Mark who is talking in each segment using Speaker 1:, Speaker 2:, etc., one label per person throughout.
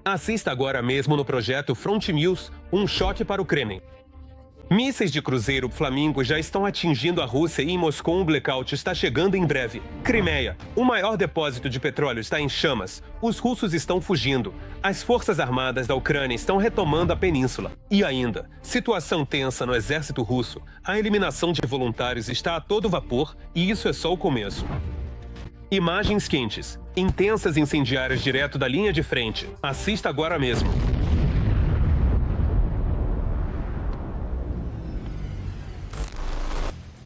Speaker 1: Assista agora mesmo no projeto Front News, um choque para o Kremlin. Mísseis de cruzeiro Flamingo já estão atingindo a Rússia e em Moscou um blackout está chegando em breve. Crimeia, o maior depósito de petróleo, está em chamas. Os russos estão fugindo. As forças armadas da Ucrânia estão retomando a península. E ainda, situação tensa no exército russo. A eliminação de voluntários está a todo vapor e isso é só o começo. Imagens quentes, intensas incendiárias direto da linha de frente. Assista agora mesmo.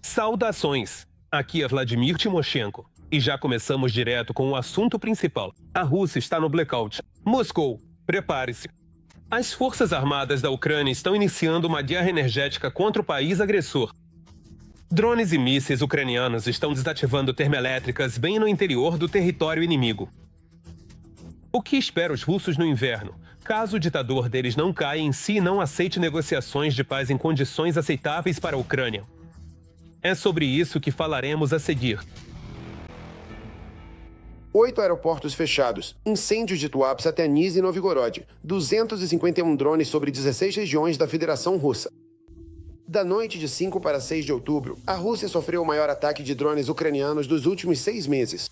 Speaker 1: Saudações! Aqui é Vladimir Timoshenko. E já começamos direto com o assunto principal. A Rússia está no blackout. Moscou, prepare-se. As forças armadas da Ucrânia estão iniciando uma guerra energética contra o país agressor. Drones e mísseis ucranianos estão desativando termoelétricas bem no interior do território inimigo. O que espera os russos no inverno, caso o ditador deles não caia em si e não aceite negociações de paz em condições aceitáveis para a Ucrânia? É sobre isso que falaremos a seguir.
Speaker 2: 8 aeroportos fechados, incêndios de Tuapse até Nizhny Novgorod, 251 drones sobre 16 regiões da Federação Russa. Da noite de 5 para 6 de outubro, a Rússia sofreu o maior ataque de drones ucranianos dos últimos 6 meses.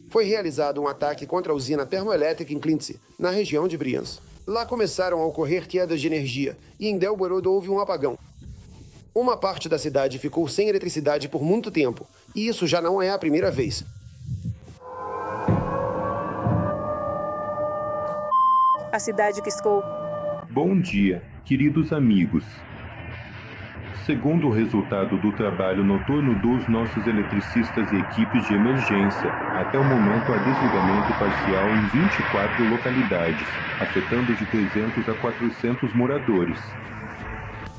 Speaker 2: Foi realizado um ataque contra a usina termoelétrica em Klintse, na região de Bryansk. Lá começaram a ocorrer quedas de energia e em Belgorod houve um apagão. Uma parte da cidade ficou sem eletricidade por muito tempo, e isso já não é a primeira vez.
Speaker 3: A cidade piscou.
Speaker 4: Bom dia, queridos amigos. Segundo o resultado do trabalho noturno dos nossos eletricistas e equipes de emergência, até o momento há desligamento parcial em 24 localidades, afetando de 300 a 400 moradores.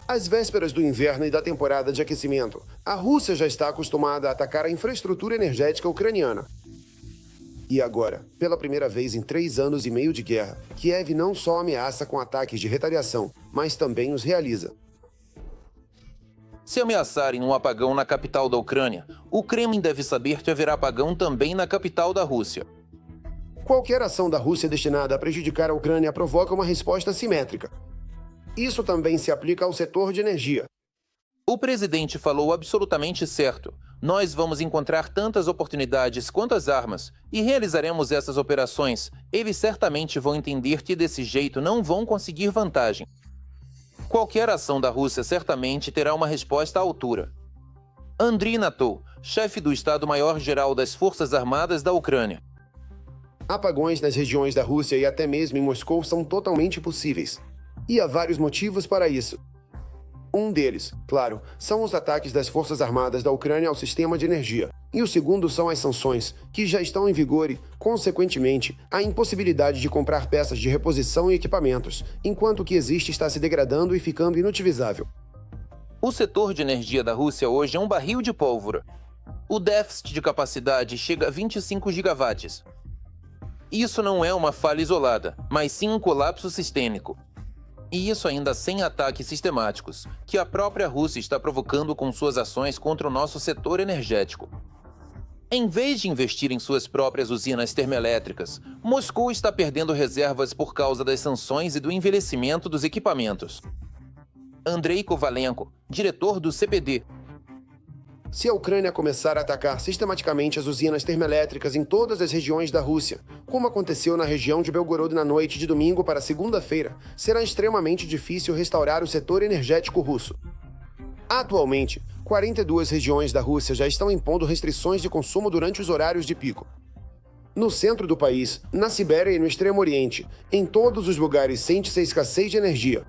Speaker 2: Às vésperas do inverno e da temporada de aquecimento, a Rússia já está acostumada a atacar a infraestrutura energética ucraniana. E agora, pela primeira vez em 3 anos e meio de guerra, Kiev não só ameaça com ataques de retaliação, mas também os realiza.
Speaker 5: Se ameaçarem um apagão na capital da Ucrânia, o Kremlin deve saber que haverá apagão também na capital da Rússia.
Speaker 2: Qualquer ação da Rússia destinada a prejudicar a Ucrânia provoca uma resposta simétrica. Isso também se aplica ao setor de energia.
Speaker 5: O presidente falou absolutamente certo. Nós vamos encontrar tantas oportunidades quanto as armas e realizaremos essas operações. Eles certamente vão entender que desse jeito não vão conseguir vantagem. Qualquer ação da Rússia certamente terá uma resposta à altura. Andriy Natov, chefe do Estado-Maior-Geral das Forças Armadas da Ucrânia.
Speaker 2: Apagões nas regiões da Rússia e até mesmo em Moscou são totalmente possíveis. E há vários motivos para isso. Um deles, claro, são os ataques das Forças Armadas da Ucrânia ao sistema de energia. E o segundo são as sanções, que já estão em vigor e, consequentemente, a impossibilidade de comprar peças de reposição e equipamentos, enquanto o que existe está se degradando e ficando inutilizável.
Speaker 5: O setor de energia da Rússia hoje é um barril de pólvora. O déficit de capacidade chega a 25 gigawatts. Isso não é uma falha isolada, mas sim um colapso sistêmico. E isso ainda sem ataques sistemáticos, que a própria Rússia está provocando com suas ações contra o nosso setor energético. Em vez de investir em suas próprias usinas termoelétricas, Moscou está perdendo reservas por causa das sanções e do envelhecimento dos equipamentos. Andrei Kovalenko, diretor do CPD.
Speaker 2: Se a Ucrânia começar a atacar sistematicamente as usinas termoelétricas em todas as regiões da Rússia, como aconteceu na região de Belgorod na noite de domingo para segunda-feira, será extremamente difícil restaurar o setor energético russo. Atualmente, 42 regiões da Rússia já estão impondo restrições de consumo durante os horários de pico. No centro do país, na Sibéria e no Extremo Oriente, em todos os lugares sente-se a escassez de energia.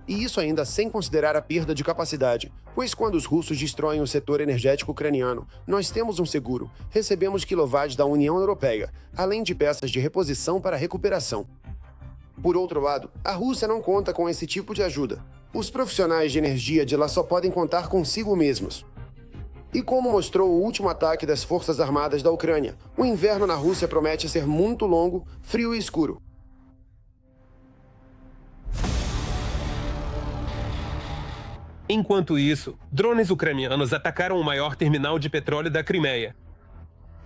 Speaker 2: E isso ainda sem considerar a perda de capacidade, pois quando os russos destroem o setor energético ucraniano, nós temos um seguro, recebemos quilowatts da União Europeia, além de peças de reposição para recuperação. Por outro lado, a Rússia não conta com esse tipo de ajuda. Os profissionais de energia de lá só podem contar consigo mesmos. E como mostrou o último ataque das Forças Armadas da Ucrânia, o inverno na Rússia promete ser muito longo, frio e escuro.
Speaker 1: Enquanto isso, drones ucranianos atacaram o maior terminal de petróleo da Crimeia.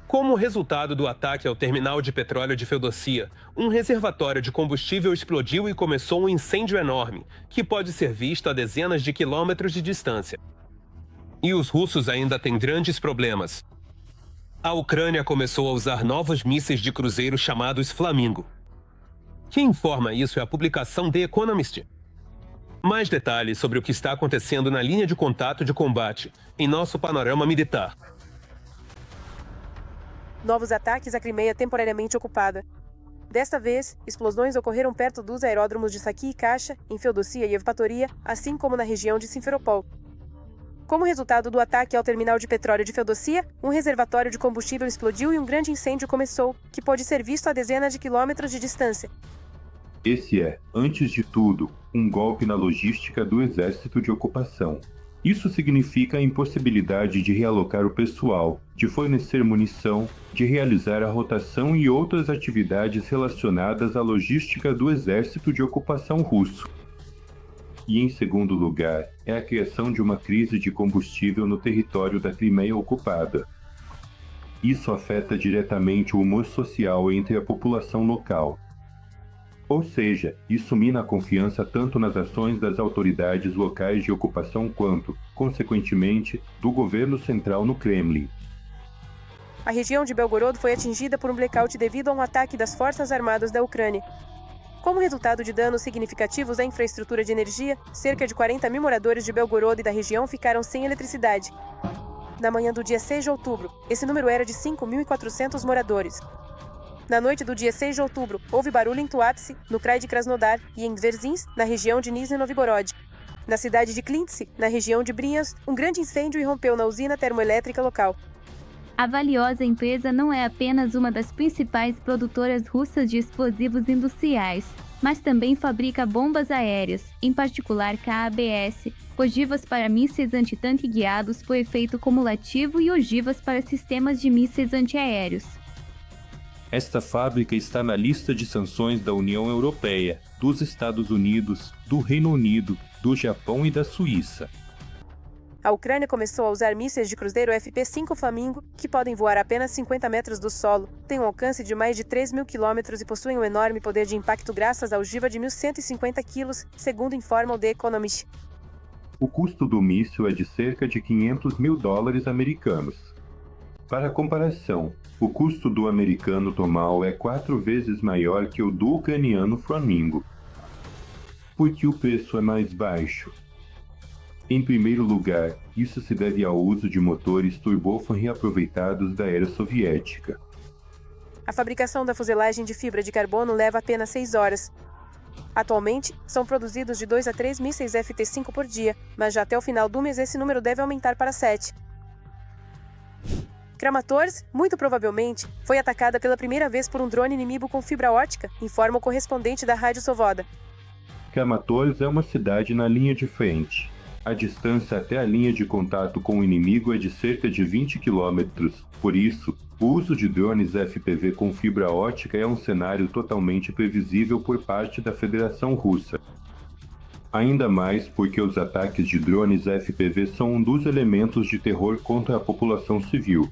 Speaker 1: Como resultado do ataque ao terminal de petróleo de Feodosia, um reservatório de combustível explodiu e começou um incêndio enorme, que pode ser visto a dezenas de quilômetros de distância. E os russos ainda têm grandes problemas. A Ucrânia começou a usar novos mísseis de cruzeiro chamados Flamingo. Quem informa isso é a publicação The Economist. Mais detalhes sobre o que está acontecendo na linha de contato de combate em nosso panorama militar.
Speaker 3: Novos ataques à Crimeia temporariamente ocupada. Desta vez, explosões ocorreram perto dos aeródromos de Saki e Kasha, em Feodosia e Evpatoria, assim como na região de Simferopol. Como resultado do ataque ao terminal de petróleo de Feodosia, um reservatório de combustível explodiu e um grande incêndio começou, que pode ser visto a dezenas de quilômetros de distância.
Speaker 4: Esse é, antes de tudo, um golpe na logística do exército de ocupação. Isso significa a impossibilidade de realocar o pessoal, de fornecer munição, de realizar a rotação e outras atividades relacionadas à logística do exército de ocupação russo. E, em segundo lugar, é a criação de uma crise de combustível no território da Crimeia ocupada. Isso afeta diretamente o humor social entre a população local. Ou seja, isso mina a confiança tanto nas ações das autoridades locais de ocupação quanto, consequentemente, do governo central no Kremlin.
Speaker 3: A região de Belgorod foi atingida por um blackout devido a um ataque das Forças Armadas da Ucrânia. Como resultado de danos significativos à infraestrutura de energia, cerca de 40 mil moradores de Belgorod e da região ficaram sem eletricidade. Na manhã do dia 6 de outubro, esse número era de 5.400 moradores. Na noite do dia 6 de outubro, houve barulho em Tuapse, no Krai de Krasnodar, e em Dzerzins, na região de Nizhny Novgorod. Na cidade de Klintse, na região de Bryansk, um grande incêndio irrompeu na usina termoelétrica local.
Speaker 6: A valiosa empresa não é apenas uma das principais produtoras russas de explosivos industriais, mas também fabrica bombas aéreas, em particular KABS, ogivas para mísseis antitanque guiados por efeito cumulativo e ogivas para sistemas de mísseis antiaéreos.
Speaker 4: Esta fábrica está na lista de sanções da União Europeia, dos Estados Unidos, do Reino Unido, do Japão e da Suíça.
Speaker 3: A Ucrânia começou a usar mísseis de cruzeiro FP-5 Flamingo, que podem voar a apenas 50 metros do solo, têm um alcance de mais de 3.000 quilômetros e possuem um enorme poder de impacto graças à ogiva de 1.150 quilos, segundo informa o The Economist.
Speaker 4: O custo do míssil é de cerca de $500 mil americanos. Para comparação, o custo do americano Tomahawk é 4 vezes maior que o do ucraniano Flamingo. Por que o preço é mais baixo? Em primeiro lugar, isso se deve ao uso de motores turbofan reaproveitados da era soviética.
Speaker 3: A fabricação da fuselagem de fibra de carbono leva apenas 6 horas. Atualmente, são produzidos de 2 a 3 mísseis FT-5 por dia, mas já até o final do mês esse número deve aumentar para 7. Kramatorsk, muito provavelmente, foi atacada pela primeira vez por um drone inimigo com fibra óptica, informa o correspondente da Rádio Sovoda.
Speaker 4: Kramatorsk é uma cidade na linha de frente. A distância até a linha de contato com o inimigo é de cerca de 20 km. Por isso, o uso de drones FPV com fibra óptica é um cenário totalmente previsível por parte da Federação Russa. Ainda mais porque os ataques de drones FPV são um dos elementos de terror contra a população civil.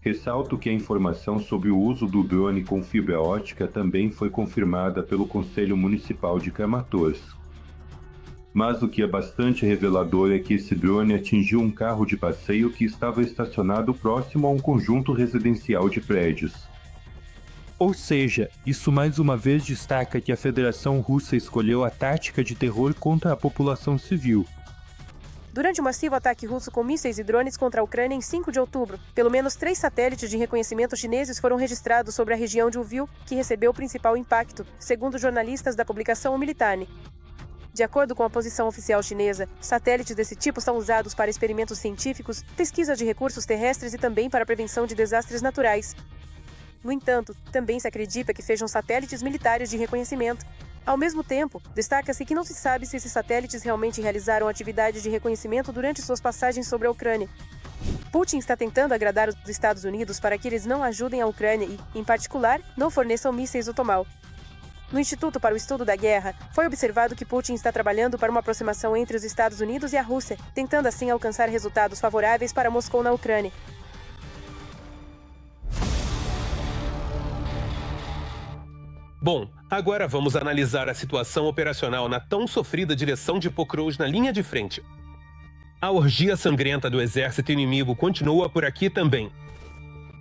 Speaker 4: Ressalto que a informação sobre o uso do drone com fibra óptica também foi confirmada pelo Conselho Municipal de Kramatorsk. Mas o que é bastante revelador é que esse drone atingiu um carro de passeio que estava estacionado próximo a um conjunto residencial de prédios. Ou seja, isso mais uma vez destaca que a Federação Russa escolheu a tática de terror contra a população civil.
Speaker 3: Durante o massivo ataque russo com mísseis e drones contra a Ucrânia em 5 de outubro, pelo menos 3 satélites de reconhecimento chineses foram registrados sobre a região de Uvil, que recebeu o principal impacto, segundo jornalistas da publicação Militani. De acordo com a posição oficial chinesa, satélites desse tipo são usados para experimentos científicos, pesquisa de recursos terrestres e também para a prevenção de desastres naturais. No entanto, também se acredita que sejam satélites militares de reconhecimento. Ao mesmo tempo, destaca-se que não se sabe se esses satélites realmente realizaram atividades de reconhecimento durante suas passagens sobre a Ucrânia. Putin está tentando agradar os Estados Unidos para que eles não ajudem a Ucrânia e, em particular, não forneçam mísseis do Tomahawk. No Instituto para o Estudo da Guerra, foi observado que Putin está trabalhando para uma aproximação entre os Estados Unidos e a Rússia, tentando assim alcançar resultados favoráveis para Moscou na Ucrânia.
Speaker 1: Bom, agora vamos analisar a situação operacional na tão sofrida direção de Pokros na linha de frente. A orgia sangrenta do exército inimigo continua por aqui também.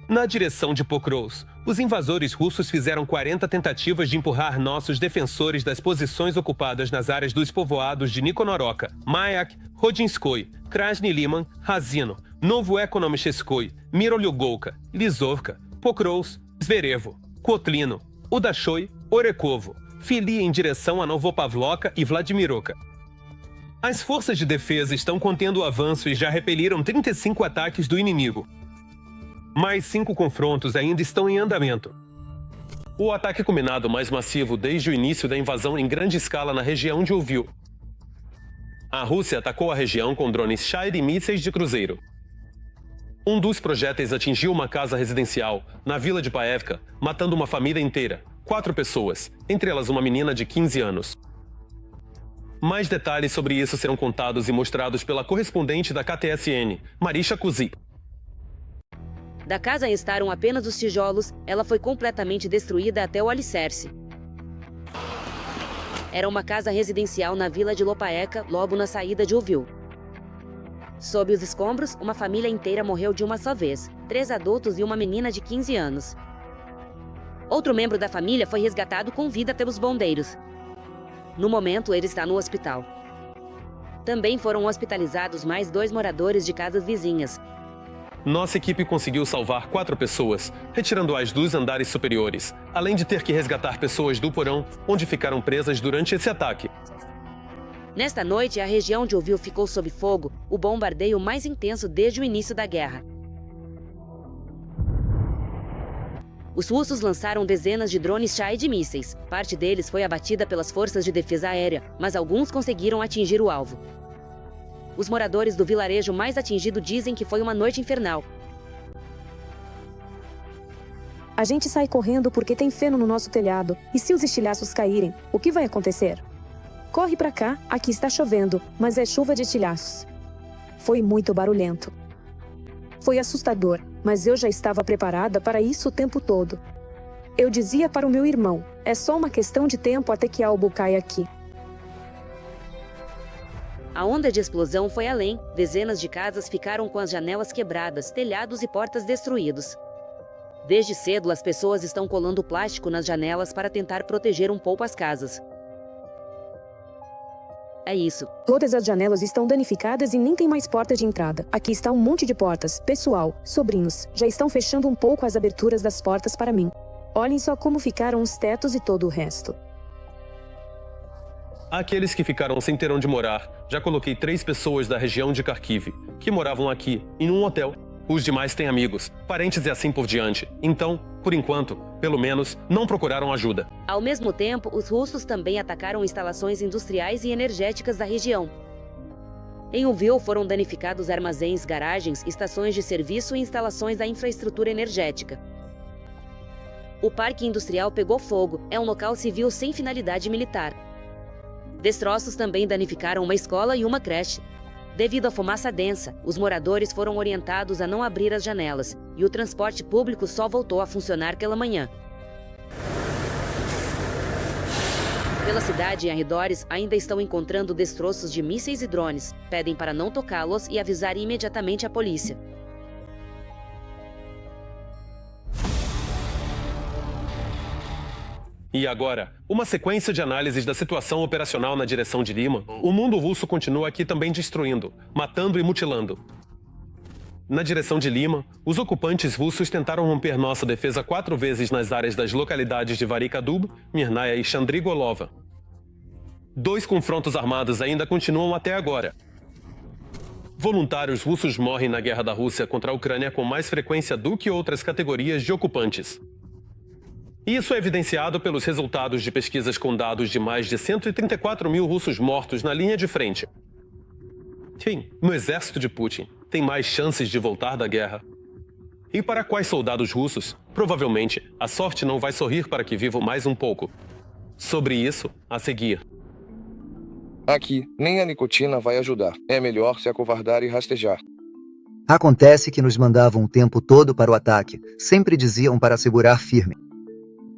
Speaker 1: Na direção de Pokros, os invasores russos fizeram 40 tentativas de empurrar nossos defensores das posições ocupadas nas áreas dos povoados de Nikonoroka, Mayak, Rodinskoy, Krasny Liman, Razino, Novo Ekonomicheskoy, Mirolyugolka, Lizovka, Pokros, Zverevo, Kotlino, Udashoy, Orekovo, Fili em direção a Novopavlovka e Vladimirovka. As forças de defesa estão contendo o avanço e já repeliram 35 ataques do inimigo. Mais 5 confrontos ainda estão em andamento. O ataque combinado mais massivo desde o início da invasão em grande escala na região de Uvil. A Rússia atacou a região com drones Shahed e mísseis de cruzeiro. Um dos projéteis atingiu uma casa residencial, na vila de Paevka, matando uma família inteira, 4 pessoas, entre elas uma menina de 15 anos. Mais detalhes sobre isso serão contados e mostrados pela correspondente da KTSN, Marisha Kuzi.
Speaker 7: Da casa estaram apenas os tijolos, ela foi completamente destruída até o alicerce. Era uma casa residencial na vila de Lopaeka, logo na saída de Uvil. Sob os escombros, uma família inteira morreu de uma só vez, 3 adultos e uma menina de 15 anos. Outro membro da família foi resgatado com vida pelos bombeiros. No momento, ele está no hospital. Também foram hospitalizados mais 2 moradores de casas vizinhas.
Speaker 1: Nossa equipe conseguiu salvar 4 pessoas, retirando-as dos andares superiores, além de ter que resgatar pessoas do porão, onde ficaram presas durante esse ataque.
Speaker 7: Nesta noite, a região de Uvil ficou sob fogo, o bombardeio mais intenso desde o início da guerra. Os russos lançaram dezenas de drones Shahed e mísseis. Parte deles foi abatida pelas forças de defesa aérea, mas alguns conseguiram atingir o alvo. Os moradores do vilarejo mais atingido dizem que foi uma noite infernal.
Speaker 8: A gente sai correndo porque tem feno no nosso telhado. E se os estilhaços caírem, o que vai acontecer? Corre pra cá, aqui está chovendo, mas é chuva de estilhaços. Foi muito barulhento. Foi assustador, mas eu já estava preparada para isso o tempo todo. Eu dizia para o meu irmão, é só uma questão de tempo até que algo caia aqui.
Speaker 7: A onda de explosão foi além, dezenas de casas ficaram com as janelas quebradas, telhados e portas destruídos. Desde cedo, as pessoas estão colando plástico nas janelas para tentar proteger um pouco as casas. É isso.
Speaker 8: Todas as janelas estão danificadas e nem tem mais porta de entrada. Aqui está um monte de portas. Pessoal, sobrinhos, já estão fechando um pouco as aberturas das portas para mim. Olhem só como ficaram os tetos e todo o resto.
Speaker 1: Aqueles que ficaram sem ter onde morar, já coloquei 3 pessoas da região de Kharkiv, que moravam aqui, em um hotel. Os demais têm amigos, parentes e assim por diante. Então, por enquanto, pelo menos, não procuraram ajuda.
Speaker 7: Ao mesmo tempo, os russos também atacaram instalações industriais e energéticas da região. Em Uvil foram danificados armazéns, garagens, estações de serviço e instalações da infraestrutura energética. O parque industrial pegou fogo, é um local civil sem finalidade militar. Destroços também danificaram uma escola e uma creche. Devido à fumaça densa, os moradores foram orientados a não abrir as janelas, e o transporte público só voltou a funcionar pela manhã. Pela cidade e arredores, ainda estão encontrando destroços de mísseis e drones. Pedem para não tocá-los e avisar imediatamente a polícia.
Speaker 1: E agora, uma sequência de análises da situação operacional na direção de Lima. O mundo russo continua aqui também destruindo, matando e mutilando. Na direção de Lima, os ocupantes russos tentaram romper nossa defesa 4 vezes nas áreas das localidades de Varikadub, Mirnaia e Chandrigolova. 2 confrontos armados ainda continuam até agora. Voluntários russos morrem na guerra da Rússia contra a Ucrânia com mais frequência do que outras categorias de ocupantes. Isso é evidenciado pelos resultados de pesquisas com dados de mais de 134 mil russos mortos na linha de frente. Sim, no exército de Putin, tem mais chances de voltar da guerra. E para quais soldados russos, provavelmente, a sorte não vai sorrir para que vivam mais um pouco. Sobre isso, a seguir.
Speaker 9: Aqui, nem a nicotina vai ajudar. É melhor se acovardar e rastejar.
Speaker 10: Acontece que nos mandavam o tempo todo para o ataque. Sempre diziam para segurar firme.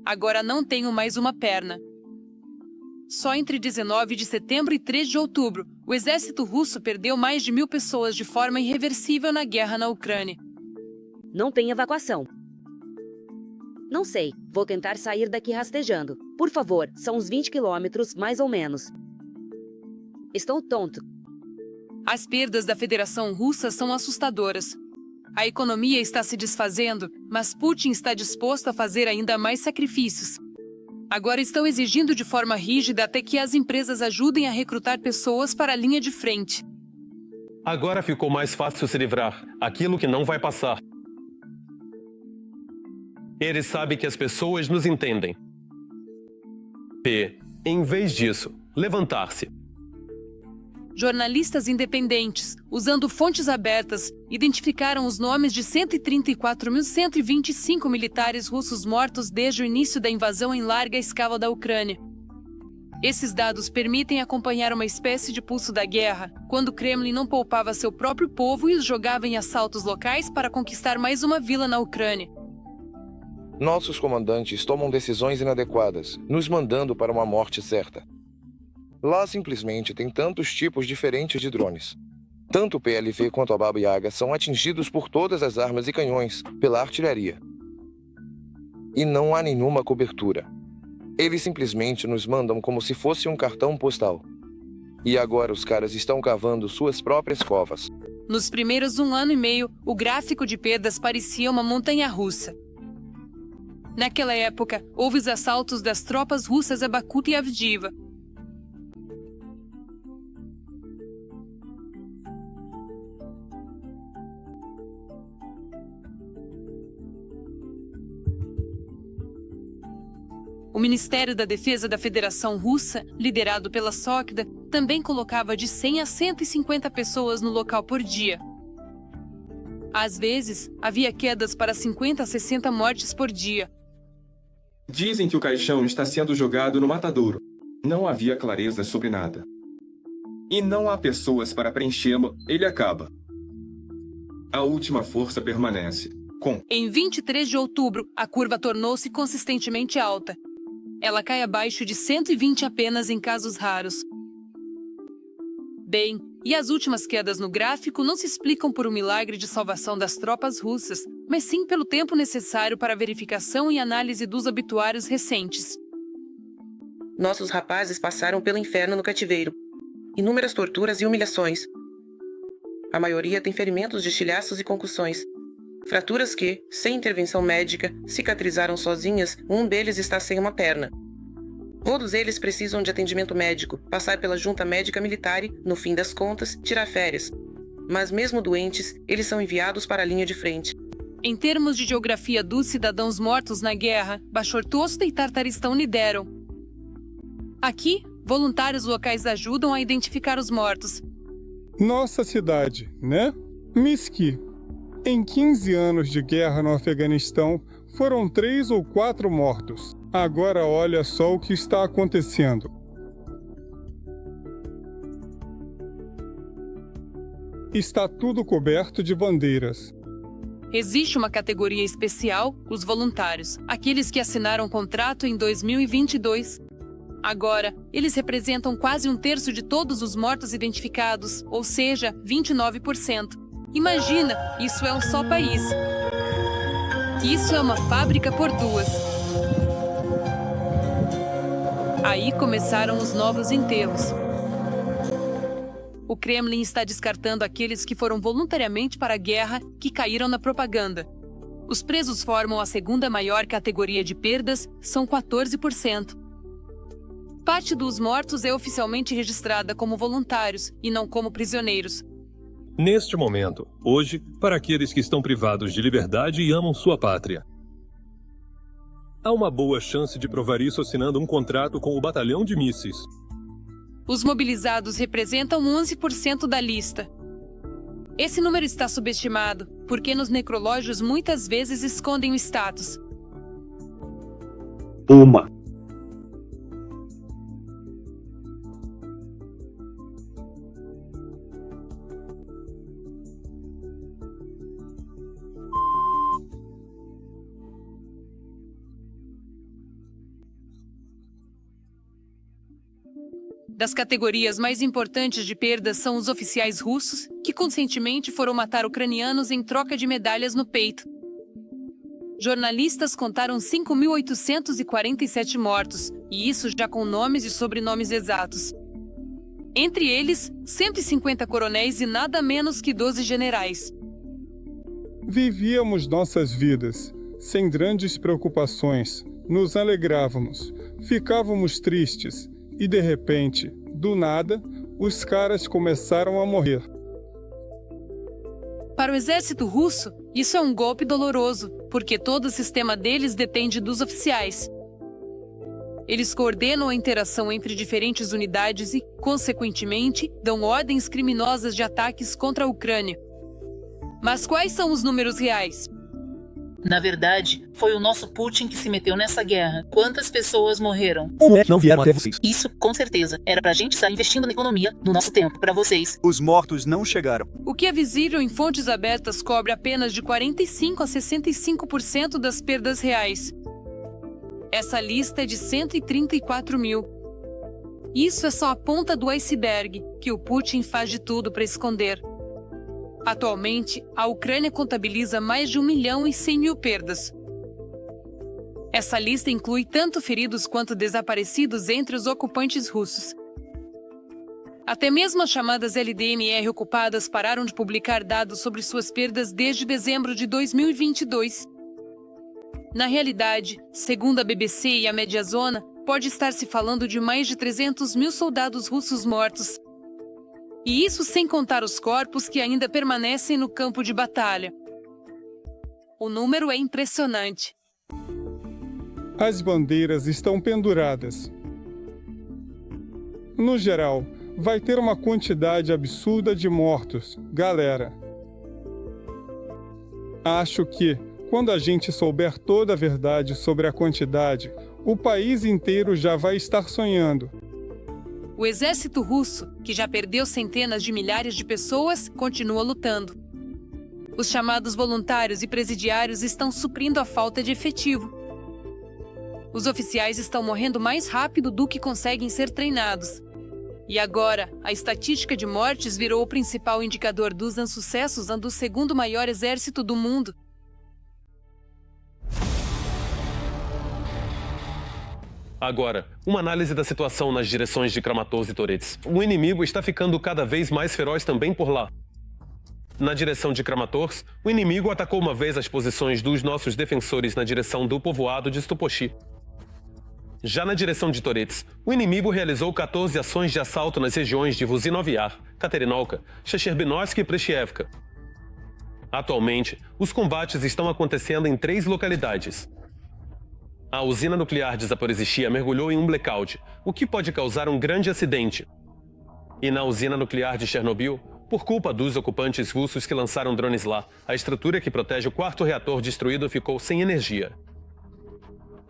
Speaker 10: Agora não tenho mais uma perna. Só entre 19 de setembro e 3 de outubro, o exército russo perdeu mais de 1.000 pessoas de forma irreversível na guerra na Ucrânia.
Speaker 7: Não tem evacuação. Não sei, vou tentar sair daqui rastejando. Por favor, são uns 20 quilômetros, mais ou menos. Estou tonto.
Speaker 10: As perdas da Federação Russa são assustadoras. A economia está se desfazendo, mas Putin está disposto a fazer ainda mais sacrifícios. Agora estão exigindo de forma rígida até que as empresas ajudem a recrutar pessoas para a linha de frente.
Speaker 1: Agora ficou mais fácil se livrar. Aquilo que não vai passar. Ele sabe que as pessoas nos entendem. P. Em vez disso, levantar-se.
Speaker 10: Jornalistas independentes, usando fontes abertas, identificaram os nomes de 134.125 militares russos mortos desde o início da invasão em larga escala da Ucrânia. Esses dados permitem acompanhar uma espécie de pulso da guerra, quando o Kremlin não poupava seu próprio povo e os jogava em assaltos locais para conquistar mais uma vila na Ucrânia.
Speaker 9: Nossos comandantes tomam decisões inadequadas, nos mandando para uma morte certa. Lá simplesmente tem tantos tipos diferentes de drones. Tanto o PLV quanto a Baba Yaga são atingidos por todas as armas e canhões, pela artilharia. E não há nenhuma cobertura. Eles simplesmente nos mandam como se fosse um cartão postal. E agora os caras estão cavando suas próprias covas.
Speaker 10: Nos primeiros 1 ano e meio, o gráfico de perdas parecia uma montanha-russa. Naquela época, houve os assaltos das tropas russas a Bakhmut e Avdiivka. O Ministério da Defesa da Federação Russa, liderado pela Sokda, também colocava de 100 a 150 pessoas no local por dia. Às vezes, havia quedas para 50 a 60 mortes por dia.
Speaker 11: Dizem que o caixão está sendo jogado no matadouro. Não havia clareza sobre nada. E não há pessoas para preenchê-lo, ele acaba. A última força permanece.
Speaker 10: Em 23 de outubro, a curva tornou-se consistentemente alta. Ela cai abaixo de 120 apenas em casos raros. Bem, e as últimas quedas no gráfico não se explicam por um milagre de salvação das tropas russas, mas sim pelo tempo necessário para a verificação e análise dos obituários recentes.
Speaker 12: Nossos rapazes passaram pelo inferno no cativeiro. Inúmeras torturas e humilhações. A maioria tem ferimentos de estilhaços e concussões. Fraturas que, sem intervenção médica, cicatrizaram sozinhas, um deles está sem uma perna. Todos eles precisam de atendimento médico, passar pela junta médica militar e, no fim das contas, tirar férias. Mas mesmo doentes, eles são enviados para a linha de frente.
Speaker 10: Em termos de geografia dos cidadãos mortos na guerra, Bashortosto e Tartaristão lideram. Aqui, voluntários locais ajudam a identificar os mortos.
Speaker 13: Nossa cidade, né? Miski. Em 15 anos de guerra no Afeganistão, foram 3 ou 4 mortos. Agora olha só o que está acontecendo. Está tudo coberto de bandeiras.
Speaker 10: Existe uma categoria especial, os voluntários, aqueles que assinaram contrato em 2022. Agora, eles representam quase 1/3 de todos os mortos identificados, ou seja, 29%. Imagina, isso é um só país. Isso é uma fábrica por 2. Aí começaram os novos enterros. O Kremlin está descartando aqueles que foram voluntariamente para a guerra, que caíram na propaganda. Os presos formam a segunda maior categoria de perdas, são 14%. Parte dos mortos é oficialmente registrada como voluntários e não como prisioneiros.
Speaker 14: Neste momento, hoje, para aqueles que estão privados de liberdade e amam sua pátria. Há uma boa chance de provar isso assinando um contrato com o batalhão de mísseis.
Speaker 10: Os mobilizados representam 11% da lista. Esse número está subestimado, porque nos necrológios muitas vezes escondem o status. Das categorias mais importantes de perdas são os oficiais russos, que conscientemente foram matar ucranianos em troca de medalhas no peito. Jornalistas contaram 5.847 mortos, e isso já com nomes e sobrenomes exatos. Entre eles, 150 coronéis e nada menos que 12 generais.
Speaker 13: Vivíamos nossas vidas, sem grandes preocupações, nos alegrávamos, ficávamos tristes e, de repente, do nada, os caras começaram a morrer.
Speaker 10: Para o exército russo, isso é um golpe doloroso, porque todo o sistema deles depende dos oficiais. Eles coordenam a interação entre diferentes unidades e, consequentemente, dão ordens criminosas de ataques contra a Ucrânia. Mas quais são os números reais?
Speaker 15: Na verdade, foi o nosso Putin que se meteu nessa guerra. Quantas pessoas morreram?
Speaker 16: Como é que não vieram até vocês?
Speaker 15: Isso, com certeza. Era pra gente estar investindo na economia, no nosso tempo, pra vocês.
Speaker 16: Os mortos não chegaram.
Speaker 10: O que é visível em fontes abertas cobre apenas de 45% a 65% das perdas reais. Essa lista é de 134 mil. Isso é só a ponta do iceberg, que o Putin faz de tudo para esconder. Atualmente, a Ucrânia contabiliza mais de 1.100.000 perdas. Essa lista inclui tanto feridos quanto desaparecidos entre os ocupantes russos. Até mesmo as chamadas LDMR ocupadas pararam de publicar dados sobre suas perdas desde dezembro de 2022. Na realidade, segundo a BBC e a Mediazona, pode estar se falando de mais de 300 mil soldados russos mortos. E isso sem contar os corpos que ainda permanecem no campo de batalha. O número é impressionante.
Speaker 13: As bandeiras estão penduradas. No geral, vai ter uma quantidade absurda de mortos, galera. Acho que, quando a gente souber toda a verdade sobre a quantidade, o país inteiro já vai estar sonhando.
Speaker 10: O exército russo, que já perdeu centenas de milhares de pessoas, continua lutando. Os chamados voluntários e presidiários estão suprindo a falta de efetivo. Os oficiais estão morrendo mais rápido do que conseguem ser treinados. E agora, a estatística de mortes virou o principal indicador dos insucessos do segundo maior exército do mundo.
Speaker 1: Agora, uma análise da situação nas direções de Kramatorsk e Toretsk. O inimigo está ficando cada vez mais feroz também por lá. Na direção de Kramatorsk, o inimigo atacou uma vez as posições dos nossos defensores na direção do povoado de Stupochi. Já na direção de Toretsk, o inimigo realizou 14 ações de assalto nas regiões de Vuzinoviyar, Katerinovka, Shecherbinosk e Preshevka. Atualmente, os combates estão acontecendo em 3 localidades. A usina nuclear de Zaporizhzhia mergulhou em um blackout, o que pode causar um grande acidente. E na usina nuclear de Chernobyl, por culpa dos ocupantes russos que lançaram drones lá, a estrutura que protege o 4º reator destruído ficou sem energia.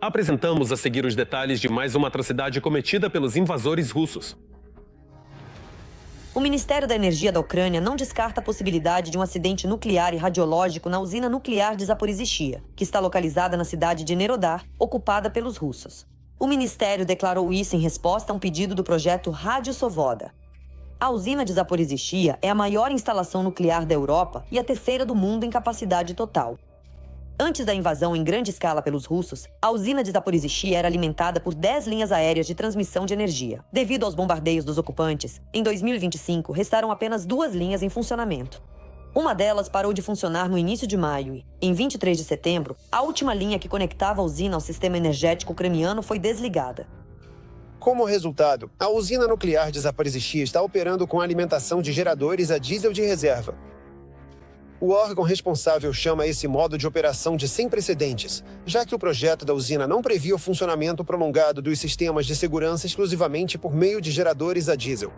Speaker 1: Apresentamos a seguir os detalhes de mais uma atrocidade cometida pelos invasores russos.
Speaker 17: O Ministério da Energia da Ucrânia não descarta a possibilidade de um acidente nuclear e radiológico na usina nuclear de Zaporizhzhia, que está localizada na cidade de Nerodar, ocupada pelos russos. O ministério declarou isso em resposta a um pedido do projeto Rádio Sovoda. A usina de Zaporizhzhia é a maior instalação nuclear da Europa e a 3ª do mundo em capacidade total. Antes da invasão em grande escala pelos russos, a usina de Zaporizhzhia era alimentada por 10 linhas aéreas de transmissão de energia. Devido aos bombardeios dos ocupantes, em 2025 restaram apenas 2 linhas em funcionamento. Uma delas parou de funcionar no início de maio e, em 23 de setembro, a última linha que conectava a usina ao sistema energético ucraniano foi desligada.
Speaker 2: Como resultado, a usina nuclear de Zaporizhzhia está operando com alimentação de geradores a diesel de reserva. O órgão responsável chama esse modo de operação de sem precedentes, já que o projeto da usina não previa o funcionamento prolongado dos sistemas de segurança exclusivamente por meio de geradores a diesel.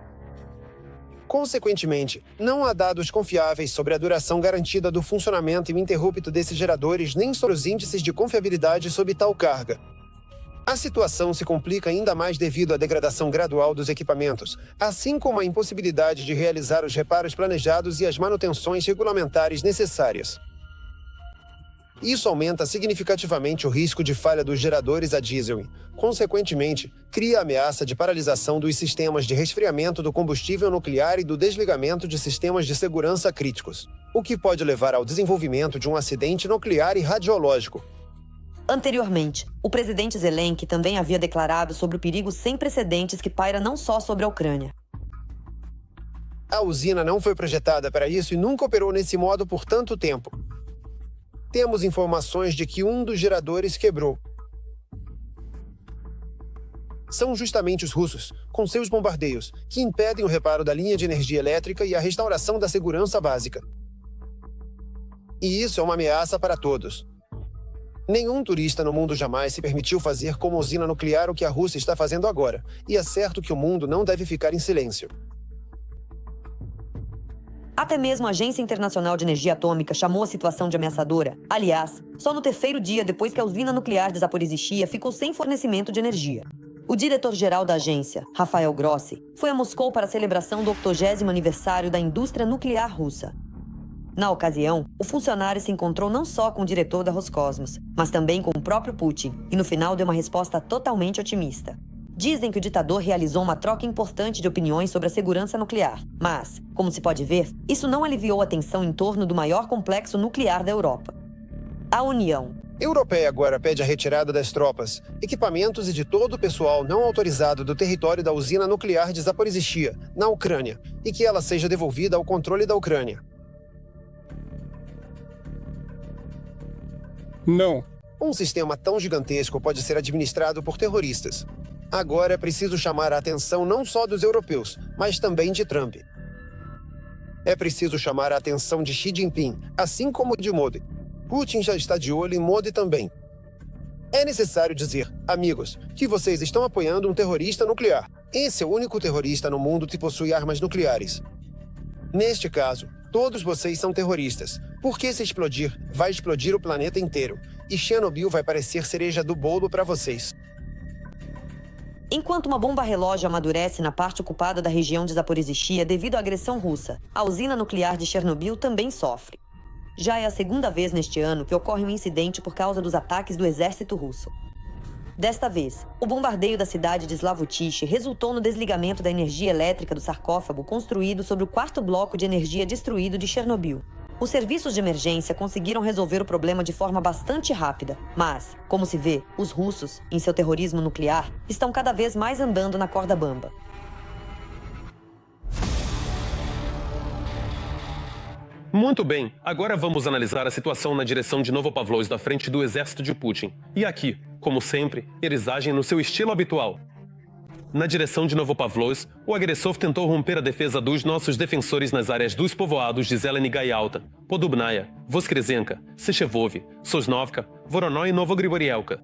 Speaker 2: Consequentemente, não há dados confiáveis sobre a duração garantida do funcionamento ininterrupto desses geradores nem sobre os índices de confiabilidade sob tal carga. A situação se complica ainda mais devido à degradação gradual dos equipamentos, assim como a impossibilidade de realizar os reparos planejados e as manutenções regulamentares necessárias. Isso aumenta significativamente o risco de falha dos geradores a diesel e, consequentemente, cria a ameaça de paralisação dos sistemas de resfriamento do combustível nuclear e do desligamento de sistemas de segurança críticos, o que pode levar ao desenvolvimento de um acidente nuclear e radiológico.
Speaker 17: Anteriormente, o presidente Zelensky também havia declarado sobre o perigo sem precedentes que paira não só sobre a Ucrânia.
Speaker 2: A usina não foi projetada para isso e nunca operou nesse modo por tanto tempo. Temos informações de que um dos geradores quebrou. São justamente os russos, com seus bombardeios, que impedem o reparo da linha de energia elétrica e a restauração da segurança básica. E isso é uma ameaça para todos. Nenhum turista no mundo jamais se permitiu fazer como usina nuclear o que a Rússia está fazendo agora, e é certo que o mundo não deve ficar em silêncio.
Speaker 17: Até mesmo a Agência Internacional de Energia Atômica chamou a situação de ameaçadora. Aliás, só no terceiro dia depois que a usina nuclear de Zaporizhzhia ficou sem fornecimento de energia. O diretor-geral da agência, Rafael Grossi, foi a Moscou para a celebração do 80º aniversário da indústria nuclear russa. Na ocasião, o funcionário se encontrou não só com o diretor da Roscosmos, mas também com o próprio Putin, e no final deu uma resposta totalmente otimista. Dizem que o ditador realizou uma troca importante de opiniões sobre a segurança nuclear, mas, como se pode ver, isso não aliviou a tensão em torno do maior complexo nuclear da Europa. A União
Speaker 2: Europeia agora pede a retirada das tropas, equipamentos e de todo o pessoal não autorizado do território da usina nuclear de Zaporizhzhia, na Ucrânia, e que ela seja devolvida ao controle da Ucrânia.
Speaker 13: Não.
Speaker 2: Um sistema tão gigantesco pode ser administrado por terroristas. Agora é preciso chamar a atenção não só dos europeus, mas também de Trump. É preciso chamar a atenção de Xi Jinping, assim como de Modi. Putin já está de olho em Modi também. É necessário dizer, amigos, que vocês estão apoiando um terrorista nuclear. Esse é o único terrorista no mundo que possui armas nucleares. Neste caso, todos vocês são terroristas, porque se explodir, vai explodir o planeta inteiro. E Chernobyl vai parecer cereja do bolo para vocês.
Speaker 17: Enquanto uma bomba relógio amadurece na parte ocupada da região de Zaporizhzhia devido à agressão russa, a usina nuclear de Chernobyl também sofre. Já é a segunda vez neste ano que ocorre um incidente por causa dos ataques do exército russo. Desta vez, o bombardeio da cidade de Slavutich resultou no desligamento da energia elétrica do sarcófago construído sobre o quarto bloco de energia destruído de Chernobyl. Os serviços de emergência conseguiram resolver o problema de forma bastante rápida, mas, como se vê, os russos, em seu terrorismo nuclear, estão cada vez mais andando na corda bamba.
Speaker 1: Muito bem, agora vamos analisar a situação na direção de Novopavlovsk da frente do exército de Putin. E aqui, como sempre, eles agem no seu estilo habitual. Na direção de Novopavlovsk, o agressor tentou romper a defesa dos nossos defensores nas áreas dos povoados de Zeleny Alta, Podubnaya, Voskresenka, Sechevov, Sosnovka, Voronoi e Novogrigorievka.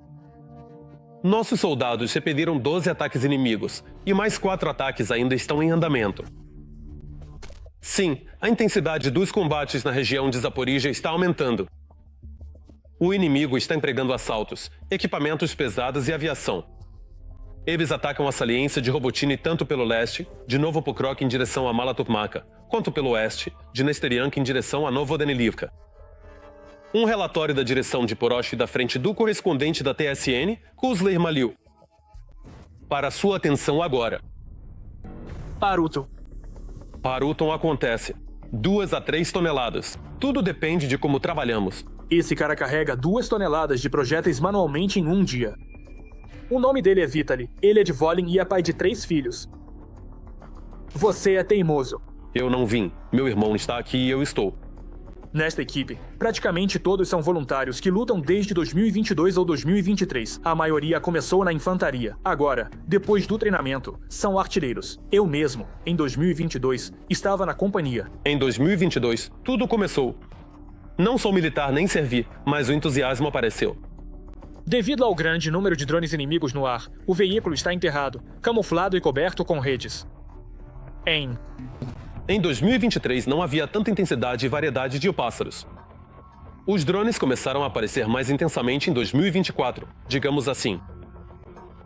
Speaker 1: Nossos soldados repeliram 12 ataques inimigos, e mais 4 ataques ainda estão em andamento. Sim, a intensidade dos combates na região de Zaporizhzhia está aumentando. O inimigo está empregando assaltos, equipamentos pesados e aviação. Eles atacam a saliência de Robotini tanto pelo leste, de Novopokrok em direção a Malatopmaka, quanto pelo oeste, de Nesterianka em direção a Novodanilivka. Um relatório da direção de Porosh da frente do correspondente da TSN, Kuzler Malil. Para sua atenção agora. Paruton acontece. 2 a 3 toneladas. Tudo depende de como trabalhamos.
Speaker 18: Esse cara carrega 2 toneladas de projéteis manualmente em um dia. O nome dele é Vitaly. Ele é de Volyn e é pai de 3 filhos. Você é teimoso.
Speaker 1: Eu não vim. Meu irmão está aqui e eu estou.
Speaker 18: Nesta equipe, praticamente todos são voluntários que lutam desde 2022 ou 2023. A maioria começou na infantaria. Agora, depois do treinamento, são artilheiros. Eu mesmo, em 2022, estava na companhia.
Speaker 1: Em 2022, tudo começou. Não sou militar nem servi, mas o entusiasmo apareceu.
Speaker 18: Devido ao grande número de drones inimigos no ar, o veículo está enterrado, camuflado e coberto com redes.
Speaker 1: Em 2023 não havia tanta intensidade e variedade de pássaros. Os drones começaram a aparecer mais intensamente em 2024, digamos assim.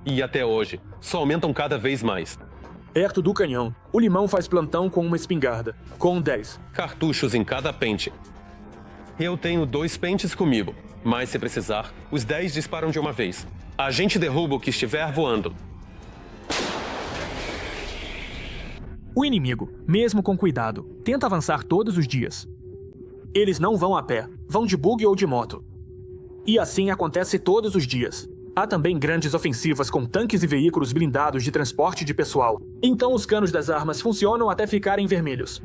Speaker 1: E até hoje, só aumentam cada vez mais.
Speaker 18: Perto do canhão, o Limão faz plantão com uma espingarda, com 10
Speaker 1: cartuchos em cada pente. Eu tenho 2 pentes comigo. Mas se precisar, os 10 disparam de uma vez. A gente derruba o que estiver voando.
Speaker 18: O inimigo, mesmo com cuidado, tenta avançar todos os dias. Eles não vão a pé, vão de bug ou de moto. E assim acontece todos os dias. Há também grandes ofensivas com tanques e veículos blindados de transporte de pessoal. Então os canos das armas funcionam até ficarem vermelhos.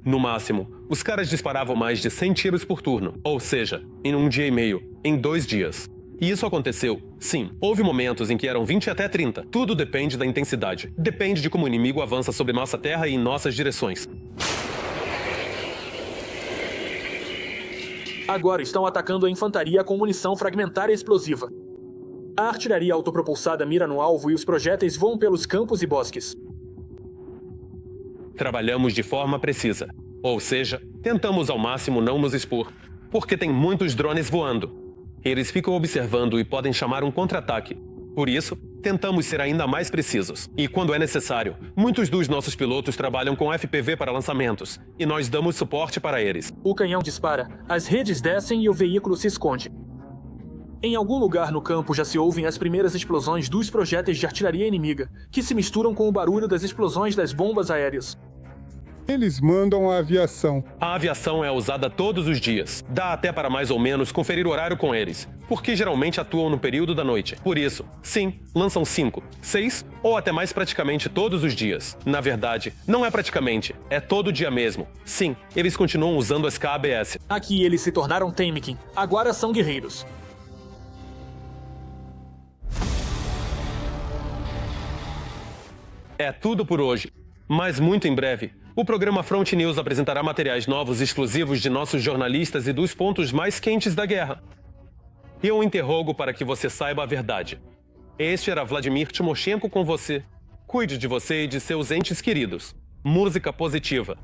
Speaker 1: No máximo, os caras disparavam mais de 100 tiros por turno, ou seja, em 1 dia e meio, em 2 dias. E isso aconteceu, sim. Houve momentos em que eram 20 até 30. Tudo depende da intensidade. Depende de como o inimigo avança sobre nossa terra e em nossas direções.
Speaker 18: Agora estão atacando a infantaria com munição fragmentária explosiva. A artilharia autopropulsada mira no alvo e os projéteis voam pelos campos e bosques.
Speaker 1: Trabalhamos de forma precisa. Ou seja, tentamos ao máximo não nos expor, porque tem muitos drones voando. Eles ficam observando e podem chamar um contra-ataque. Por isso, tentamos ser ainda mais precisos. E quando é necessário, muitos dos nossos pilotos trabalham com FPV para lançamentos, e nós damos suporte para eles.
Speaker 18: O canhão dispara, as redes descem e o veículo se esconde. Em algum lugar no campo já se ouvem as primeiras explosões dos projéteis de artilharia inimiga, que se misturam com o barulho das explosões das bombas aéreas.
Speaker 13: Eles mandam a aviação.
Speaker 1: A aviação é usada todos os dias. Dá até para mais ou menos conferir o horário com eles, porque geralmente atuam no período da noite. Por isso, sim, lançam 5, 6 ou até mais praticamente todos os dias. Na verdade, não é praticamente, é todo dia mesmo. Sim, eles continuam usando as KBS.
Speaker 18: Aqui eles se tornaram Temkin, agora são guerreiros.
Speaker 1: É tudo por hoje, mas muito em breve, o programa Front News apresentará materiais novos e exclusivos de nossos jornalistas e dos pontos mais quentes da guerra. Eu interrogo para que você saiba a verdade. Este era Vladimir Timoshenko com você. Cuide de você e de seus entes queridos. Música positiva.